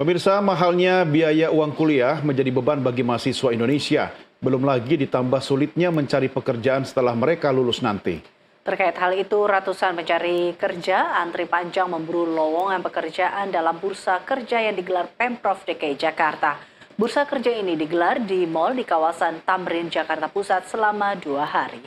Pemirsa, mahalnya biaya uang kuliah menjadi beban bagi mahasiswa Indonesia. Belum lagi ditambah sulitnya mencari pekerjaan setelah mereka lulus nanti. Terkait hal itu, ratusan pencari kerja antri panjang memburu lowongan pekerjaan dalam bursa kerja yang digelar Pemprov DKI Jakarta. Bursa kerja ini digelar di mal di kawasan Tamrin, Jakarta Pusat selama 2 hari.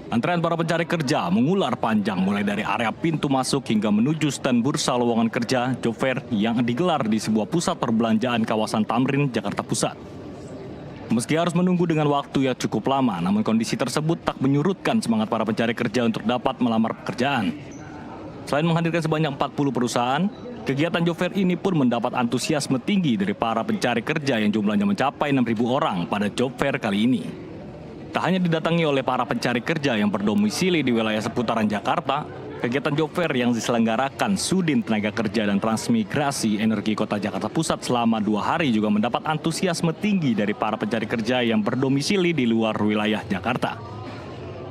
Antrean para pencari kerja mengular panjang mulai dari area pintu masuk hingga menuju stand bursa lowongan kerja job fair yang digelar di sebuah pusat perbelanjaan kawasan Tamrin, Jakarta Pusat. Meski harus menunggu dengan waktu yang cukup lama, namun kondisi tersebut tak menyurutkan semangat para pencari kerja untuk dapat melamar pekerjaan. Selain menghadirkan sebanyak 40 perusahaan, kegiatan job fair ini pun mendapat antusiasme tinggi dari para pencari kerja yang jumlahnya mencapai 6.000 orang pada job fair kali ini. Tak hanya didatangi oleh para pencari kerja yang berdomisili di wilayah seputaran Jakarta, kegiatan job fair yang diselenggarakan Sudin Tenaga Kerja dan Transmigrasi Energi Kota Jakarta Pusat selama 2 hari juga mendapat antusiasme tinggi dari para pencari kerja yang berdomisili di luar wilayah Jakarta.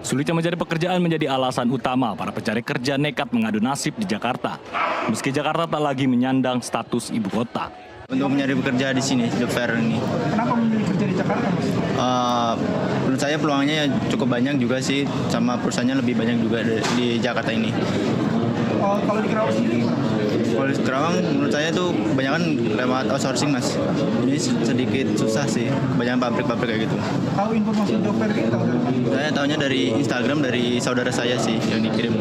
Sulitnya mencari pekerjaan menjadi alasan utama para pencari kerja nekat mengadu nasib di Jakarta, meski Jakarta tak lagi menyandang status ibu kota. Untuk mencari pekerja di sini, job fair ini. Kenapa memilih kerja di Jakarta, Mas? Menurut saya peluangnya cukup banyak juga sih, sama perusahaannya lebih banyak juga di Jakarta ini. Kalau di Kerawang sendiri gimana? Kalau di Kerawang menurut saya tuh kebanyakan lewat outsourcing, Mas. Ini sedikit susah sih, kebanyakan pabrik-pabrik kayak gitu. Tahu informasi job fair ini tahu dari mana? Saya tahunya dari Instagram, dari saudara saya sih yang dikirim.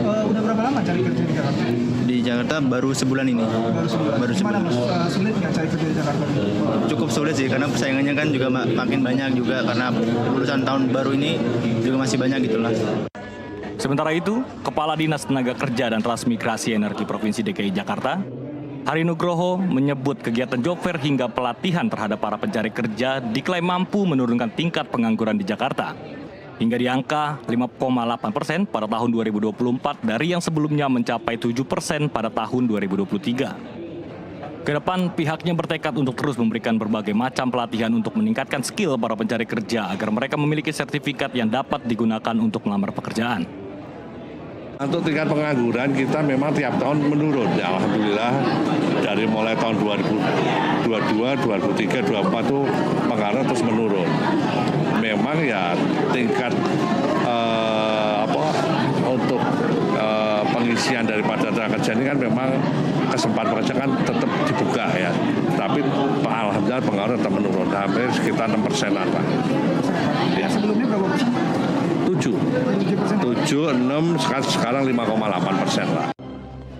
Udah berapa lama cari kerja di Jakarta? Di Jakarta baru sebulan ini. Baru sebulan. Gimana, Mas? Sulit nggak cari kerja di Jakarta? Cukup sulit sih, karena persaingannya kan juga makin banyak juga, karena lulusan tahun baru ini juga masih banyak gitulah. Sementara itu, Kepala Dinas Tenaga Kerja dan Transmigrasi Energi Provinsi DKI Jakarta, Hari Nugroho, menyebut kegiatan job fair hingga pelatihan terhadap para pencari kerja diklaim mampu menurunkan tingkat pengangguran di Jakarta hingga di angka 5,8% pada tahun 2024 dari yang sebelumnya mencapai 7% pada tahun 2023. Kedepan, pihaknya bertekad untuk terus memberikan berbagai macam pelatihan untuk meningkatkan skill para pencari kerja agar mereka memiliki sertifikat yang dapat digunakan untuk melamar pekerjaan. Untuk tingkat pengangguran kita memang tiap tahun menurun. Ya, alhamdulillah dari mulai tahun 2022, 2023, 2024 itu pengangguran terus menurun. Memang ya tingkat untuk pengisian daripada tenaga kerja ini kan memang kesempatan pekerjaan kan tetap dibuka ya. Tapi alhamdulillah pengangguran tetap menurun, hampir sekitar 6%-an lah. Ya. Sebelumnya berapa persen? 7, 6, sekarang 5,8% lah.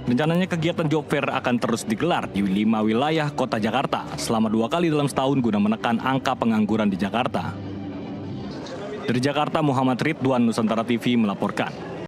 Rencananya kegiatan job fair akan terus digelar di 5 wilayah kota Jakarta selama 2 kali dalam setahun guna menekan angka pengangguran di Jakarta. Dari Jakarta, Muhammad Ridwan, Nusantara TV melaporkan.